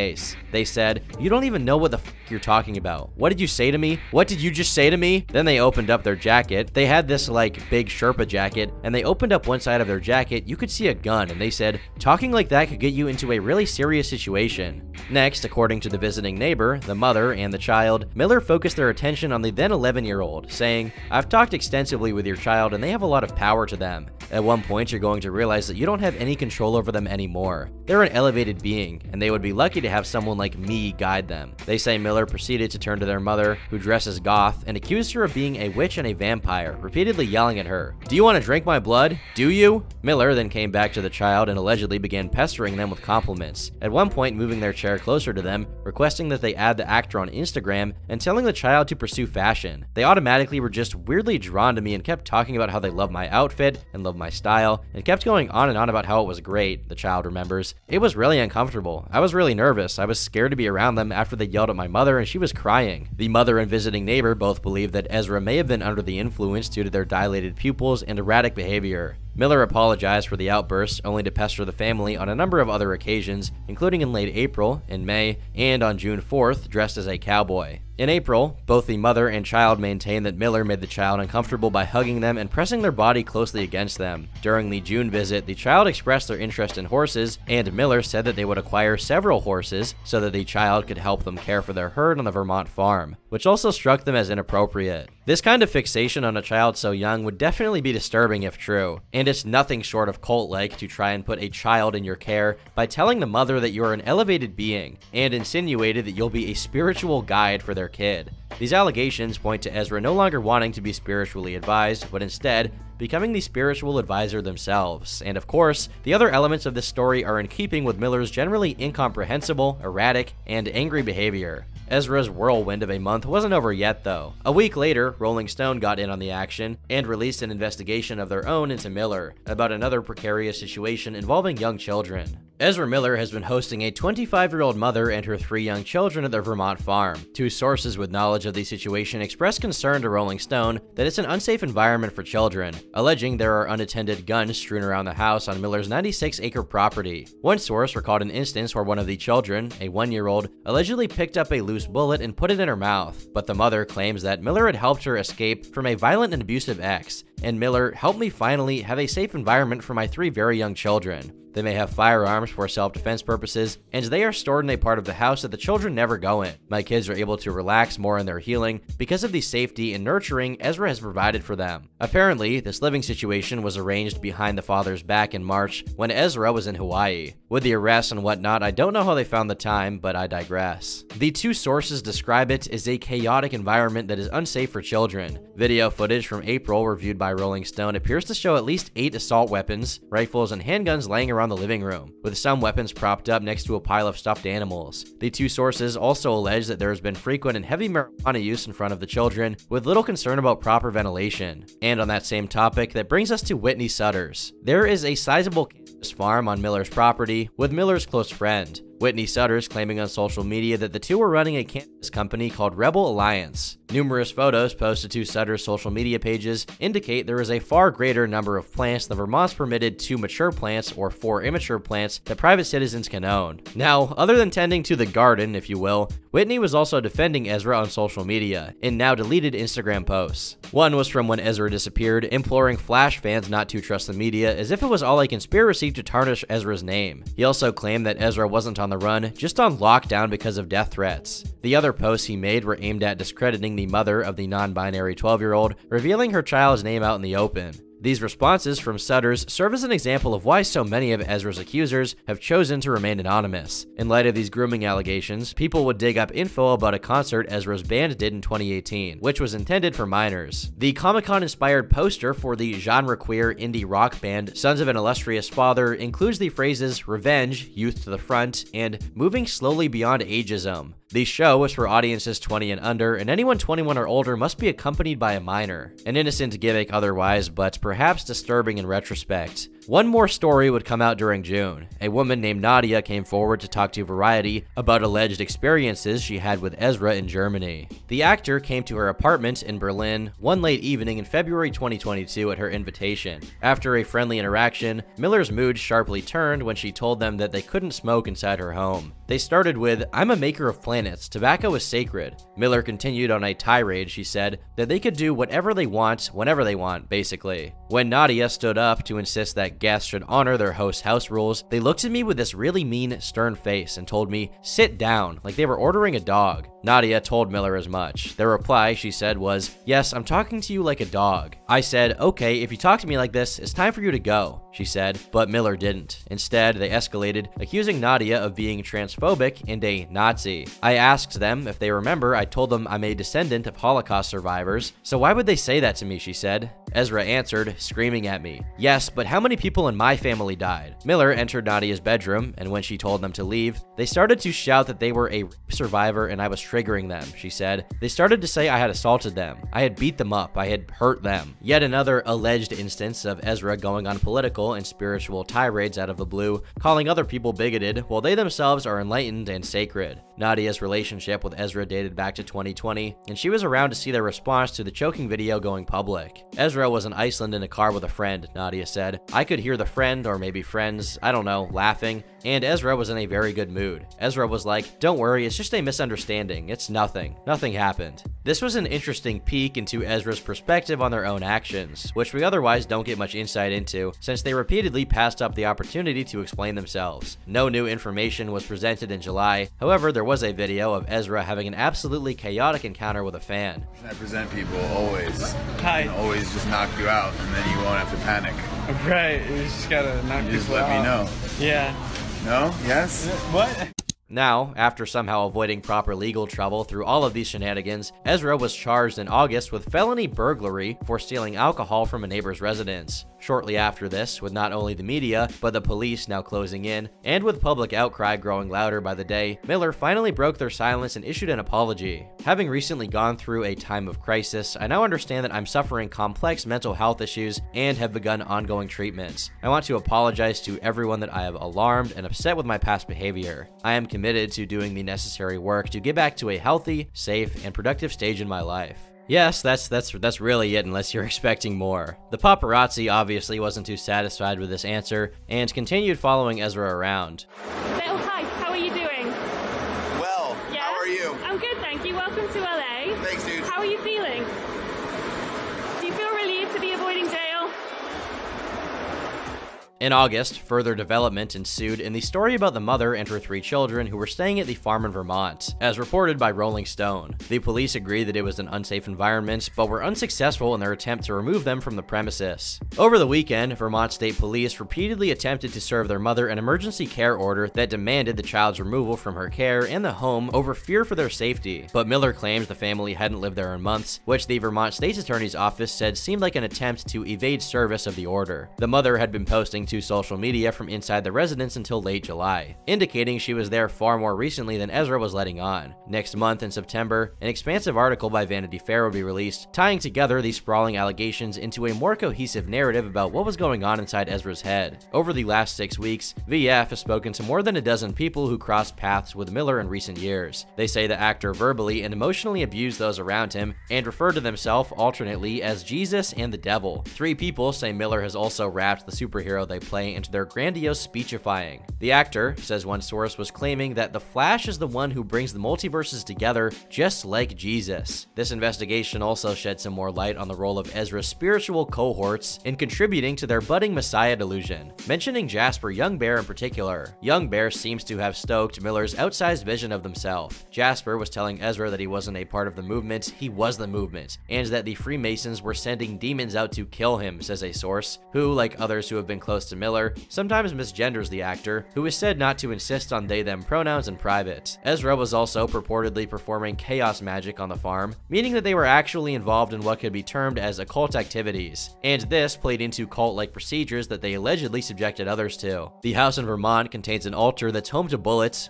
They said, "You don't even know what the f you're talking about. What did you say to me? What did you just say to me?" Then they opened up their jacket. They had this like big Sherpa jacket, and they opened up one side of their jacket. You could see a gun, and they said, "Talking like that could get you into a really serious situation." Next, according to the visiting neighbor, the mother, and the child, Miller focused their attention on the then 11-year-old, saying, "I've talked extensively with your child and they have a lot of power to them. At one point, you're going to realize that you don't have any control over them anymore. They're an elevated being, and they would be lucky to have someone like me guide them." They say Miller proceeded to turn to their mother, who dresses goth, and accused her of being a witch and a vampire, repeatedly yelling at her, "Do you want to drink my blood? Do you?" Miller then came back to the child and allegedly began pestering them with compliments, at one point moving their chair closer to them, requesting that they add the actor on Instagram, and telling the child to pursue fashion. They automatically were just weirdly drawn to me and kept talking about how they love my outfit and love my style, and kept going on and on about how it was great, the child remembers. It was really uncomfortable. I was really nervous. I was scared to be around them after they yelled at my mother and she was crying. The mother and visiting neighbor both believe that Ezra may have been under the influence due to their dilated pupils and erratic behavior. Miller apologized for the outbursts, only to pester the family on a number of other occasions, including in late April, in May, and on June 4th, dressed as a cowboy. In April, both the mother and child maintained that Miller made the child uncomfortable by hugging them and pressing their body closely against them. During the June visit, the child expressed their interest in horses, and Miller said that they would acquire several horses so that the child could help them care for their herd on the Vermont farm, which also struck them as inappropriate. This kind of fixation on a child so young would definitely be disturbing if true, and it's nothing short of cult-like to try and put a child in your care by telling the mother that you are an elevated being, and insinuated that you'll be a spiritual guide for their kid. These allegations point to Ezra no longer wanting to be spiritually advised, but instead becoming the spiritual advisor themselves. And of course, the other elements of this story are in keeping with Miller's generally incomprehensible, erratic, and angry behavior. Ezra's whirlwind of a month wasn't over yet, though. A week later, Rolling Stone got in on the action and released an investigation of their own into Miller about another precarious situation involving young children. Ezra Miller has been hosting a 25-year-old mother and her 3 young children at their Vermont farm. 2 sources with knowledge of the situation expressed concern to Rolling Stone that it's an unsafe environment for children, alleging there are unattended guns strewn around the house on Miller's 96-acre property. One source recalled an instance where one of the children, a 1-year-old, allegedly picked up a loose bullet and put it in her mouth, but the mother claims that Miller had helped her escape from a violent and abusive ex, and Miller helped me finally have a safe environment for my 3 very young children. They may have firearms for self-defense purposes, and they are stored in a part of the house that the children never go in. My kids are able to relax more in their healing because of the safety and nurturing Ezra has provided for them. Apparently, this living situation was arranged behind the father's back in March when Ezra was in Hawaii. With the arrests and whatnot, I don't know how they found the time, but I digress. The 2 sources describe it as a chaotic environment that is unsafe for children. Video footage from April reviewed by Rolling Stone appears to show at least 8 assault weapons, rifles, and handguns laying around the living room, with some weapons propped up next to a pile of stuffed animals. The 2 sources also allege that there has been frequent and heavy marijuana use in front of the children, with little concern about proper ventilation. And on that same topic, that brings us to Whitney Sutter's. There is a sizable cannabis farm on Miller's property, with Miller's close friend. Whitney Sutter's claiming on social media that the 2 were running a cannabis company called Rebel Alliance. Numerous photos posted to Sutter's social media pages indicate there is a far greater number of plants than Vermont's permitted 2 mature plants or 4 immature plants that private citizens can own. Now, other than tending to the garden, if you will, Whitney was also defending Ezra on social media in now deleted Instagram posts. One was from when Ezra disappeared, imploring Flash fans not to trust the media as if it was all a conspiracy to tarnish Ezra's name. He also claimed that Ezra wasn't on the run, just on lockdown because of death threats. The other posts he made were aimed at discrediting the mother of the non-binary 12-year-old, revealing her child's name out in the open. These responses from Sutter's serve as an example of why so many of Ezra's accusers have chosen to remain anonymous. In light of these grooming allegations, people would dig up info about a concert Ezra's band did in 2018, which was intended for minors. The Comic-Con-inspired poster for the genre-queer indie rock band Sons of an Illustrious Father includes the phrases "revenge, youth to the front," and "moving slowly beyond ageism." The show was for audiences 20 and under, and anyone 21 or older must be accompanied by a minor. An innocent gimmick otherwise, but perhaps disturbing in retrospect. One more story would come out during June. A woman named Nadia came forward to talk to Variety about alleged experiences she had with Ezra in Germany. The actor came to her apartment in Berlin one late evening in February 2022 at her invitation. After a friendly interaction, Miller's mood sharply turned when she told them that they couldn't smoke inside her home. They started with, "I'm a maker of planets, tobacco is sacred." Miller continued on a tirade, she said, that they could do whatever they want, whenever they want, basically. When Nadia stood up to insist that guests should honor their host's house rules, they looked at me with this really mean, stern face and told me, "Sit down," like they were ordering a dog. Nadia told Miller as much. Their reply, she said, was, "Yes, I'm talking to you like a dog." I said, "Okay, if you talk to me like this, it's time for you to go," she said, but Miller didn't. Instead, they escalated, accusing Nadia of being transphobic and a Nazi. I asked them if they remember I told them I'm a descendant of Holocaust survivors, so why would they say that to me, she said. Ezra answered, screaming at me, "Yes, but how many people in my family died?" Miller entered Nadia's bedroom, and when she told them to leave, they started to shout that they were a rape survivor and I was triggering them, she said. They started to say I had assaulted them. I had beat them up. I had hurt them. Yet another alleged instance of Ezra going on political and spiritual tirades out of the blue, calling other people bigoted, while they themselves are enlightened and sacred. Nadia's relationship with Ezra dated back to 2020, and she was around to see their response to the choking video going public. Ezra was in Iceland in a car with a friend, Nadia said. I could hear the friend, or maybe friends, I don't know, laughing, and Ezra was in a very good mood. Ezra was like, "Don't worry, it's just a misunderstanding. It's nothing. Nothing happened." This was an interesting peek into Ezra's perspective on their own actions, which we otherwise don't get much insight into, since they repeatedly passed up the opportunity to explain themselves. No new information was presented in July. However, there was a video of Ezra having an absolutely chaotic encounter with a fan. I present people always. Hi. And always just knock you out, and then you won't have to panic. Right. You just gotta knock people out. Just let me know. Yeah. No? Yes? What? Now, after somehow avoiding proper legal trouble through all of these shenanigans, Ezra was charged in August with felony burglary for stealing alcohol from a neighbor's residence. Shortly after this, with not only the media, but the police now closing in, and with public outcry growing louder by the day, Miller finally broke their silence and issued an apology. Having recently gone through a time of crisis, I now understand that I'm suffering complex mental health issues and have begun ongoing treatments. I want to apologize to everyone that I have alarmed and upset with my past behavior. I am committed to doing the necessary work to get back to a healthy, safe, and productive stage in my life. Yes, that's really it unless you're expecting more. The paparazzi obviously wasn't too satisfied with this answer and continued following Ezra around. Bill, hi, how are you doing? Well, Yeah? how are you? I'm good, thank you. Welcome to LA. Thanks, dude. How are you feeling? Do you feel relieved to be avoiding jail? In August, further development ensued in the story about the mother and her 3 children who were staying at the farm in Vermont. As reported by Rolling Stone, the police agreed that it was an unsafe environment, but were unsuccessful in their attempt to remove them from the premises. Over the weekend, Vermont State Police repeatedly attempted to serve their mother an emergency care order that demanded the child's removal from her care and the home over fear for their safety, but Miller claims the family hadn't lived there in months, which the Vermont State's Attorney's Office said seemed like an attempt to evade service of the order. The mother had been posting to social media from inside the residence until late July, indicating she was there far more recently than Ezra was letting on. Next month in September, an expansive article by Vanity Fair would be released, tying together these sprawling allegations into a more cohesive narrative about what was going on inside Ezra's head. Over the last 6 weeks, VF has spoken to more than a dozen people who crossed paths with Miller in recent years. They say the actor verbally and emotionally abused those around him and referred to himself alternately as Jesus and the devil. 3 people say Miller has also wrapped the superhero they play into their grandiose speechifying. The actor, says one source, was claiming that the Flash is the one who brings the multiverses together just like Jesus. This investigation also shed some more light on the role of Ezra's spiritual cohorts in contributing to their budding messiah delusion, mentioning Jasper Youngbear in particular. Youngbear seems to have stoked Miller's outsized vision of themselves. Jasper was telling Ezra that he wasn't a part of the movement, he was the movement, and that the Freemasons were sending demons out to kill him, says a source, who, like others who have been close to Miller, sometimes misgenders the actor, who is said not to insist on they-them pronouns in private. Ezra was also purportedly performing chaos magic on the farm, meaning that they were actually involved in what could be termed as occult activities, and this played into cult-like procedures that they allegedly subjected others to. The house in Vermont contains an altar that's home to bullets,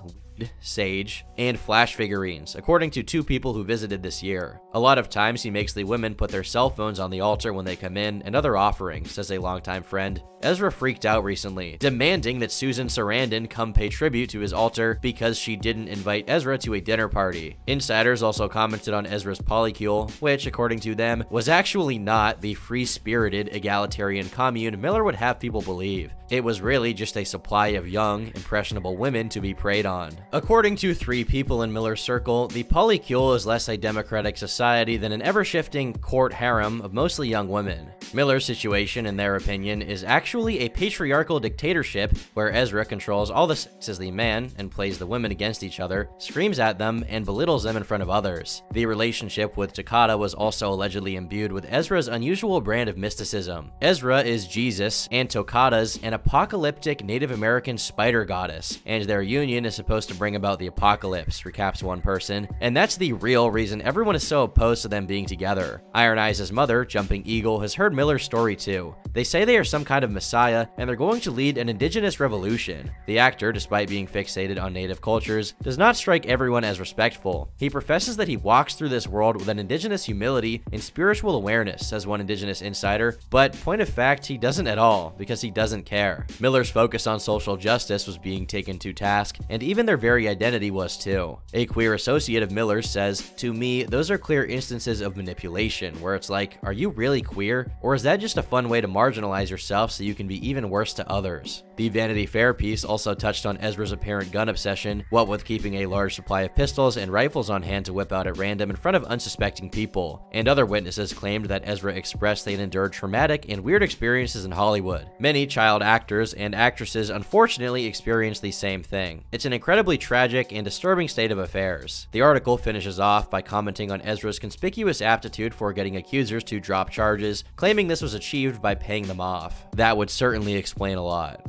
sage, and Flash figurines, according to 2 people who visited this year. A lot of times he makes the women put their cell phones on the altar when they come in and other offerings, says a longtime friend. Ezra freaked out recently, demanding that Susan Sarandon come pay tribute to his altar because she didn't invite Ezra to a dinner party. Insiders also commented on Ezra's polycule, which, according to them, was actually not the free-spirited egalitarian commune Miller would have people believe. It was really just a supply of young, impressionable women to be preyed on. According to 3 people in Miller's circle, the polycule is less a democratic society than an ever-shifting court harem of mostly young women. Miller's situation, in their opinion, is actually a patriarchal dictatorship where Ezra controls all the sex as the man and plays the women against each other, screams at them, and belittles them in front of others. The relationship with Takata was also allegedly imbued with Ezra's unusual brand of mysticism. Ezra is Jesus, and Tokata's an apocalyptic Native American spider goddess, and their union is supposed to bring about the apocalypse, recaps one person, and that's the real reason everyone is so opposed to them being together. Iron Eyes' mother, Jumping Eagle, has heard Miller's story too. They say they are some kind of messiah, and they're going to lead an indigenous revolution. The actor, despite being fixated on native cultures, does not strike everyone as respectful. He professes that he walks through this world with an indigenous humility and spiritual awareness, says one indigenous insider, but point of fact, he doesn't at all, because he doesn't care. Miller's focus on social justice was being taken to task, and even their very identity was too. A queer associate of Miller's says, "To me, those are clear instances of manipulation, where it's like, are you really queer? Or is that just a fun way to marginalize yourself so you can be even worse to others?" The Vanity Fair piece also touched on Ezra's apparent gun obsession, what with keeping a large supply of pistols and rifles on hand to whip out at random in front of unsuspecting people, and other witnesses claimed that Ezra expressed they had endured traumatic and weird experiences in Hollywood. Many child actors and actresses unfortunately experienced the same thing. It's an incredibly tragic and disturbing state of affairs. The article finishes off by commenting on Ezra's conspicuous aptitude for getting accusers to drop charges, claiming this was achieved by paying them off. That would certainly explain a lot.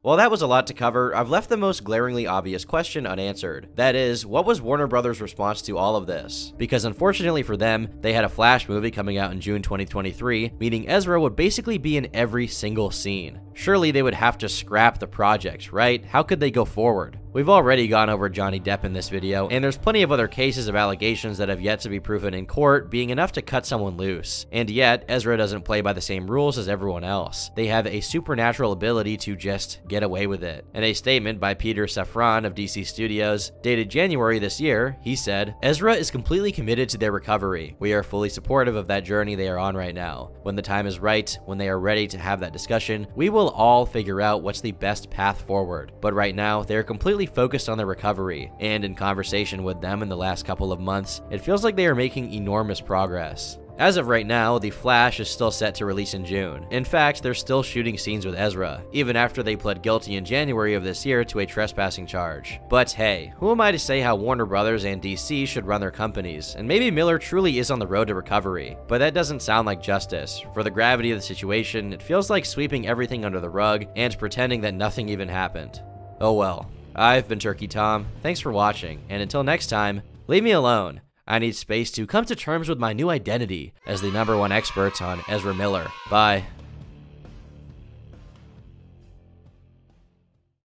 While that was a lot to cover, I've left the most glaringly obvious question unanswered. That is, what was Warner Brothers' response to all of this? Because unfortunately for them, they had a Flash movie coming out in June 2023, meaning Ezra would basically be in every single scene. Surely they would have to scrap the project, right? How could they go forward? We've already gone over Johnny Depp in this video, and there's plenty of other cases of allegations that have yet to be proven in court being enough to cut someone loose. And yet, Ezra doesn't play by the same rules as everyone else. They have a supernatural ability to just get away with it. In a statement by Peter Safran of DC Studios, dated January this year, he said, "Ezra is completely committed to their recovery. We are fully supportive of that journey they are on right now. When the time is right, when they are ready to have that discussion, we will all figure out what's the best path forward. But right now, they are completely focused on their recovery, and in conversation with them in the last couple of months, it feels like they are making enormous progress." As of right now, The Flash is still set to release in June. In fact, they're still shooting scenes with Ezra, even after they pled guilty in January of this year to a trespassing charge. But hey, who am I to say how Warner Brothers and DC should run their companies? And maybe Miller truly is on the road to recovery, but that doesn't sound like justice. For the gravity of the situation, it feels like sweeping everything under the rug and pretending that nothing even happened. Oh well. I've been Turkey Tom, thanks for watching, and until next time, leave me alone. I need space to come to terms with my new identity as the #1 expert on Ezra Miller. Bye.